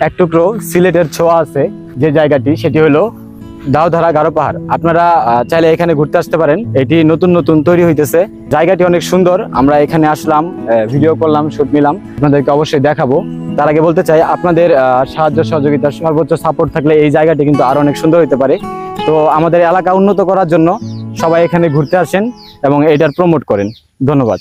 এক টুকরো সিলেটের ছোঁয়া আছে যে জায়গাটি, সেটি হলো দাউধারা গারো পাহাড়। আপনারা চাইলে এখানে ঘুরতে আসতে পারেন। এটি নতুন নতুন তৈরি হইতেছে, জায়গাটি অনেক সুন্দর। আমরা এখানে আসলাম, ভিডিও করলাম, শুট নিলাম, আপনাদেরকে অবশ্যই দেখাবো। তার আগে বলতে চাই, আপনাদের সাহায্য সহযোগিতা সর্বোচ্চ সাপোর্ট থাকলে এই জায়গাটি কিন্তু আরো অনেক সুন্দর হতে পারে। তো আমাদের এলাকা উন্নত করার জন্য সবাই এখানে ঘুরতে আসেন এবং এটার প্রমোট করেন। ধন্যবাদ।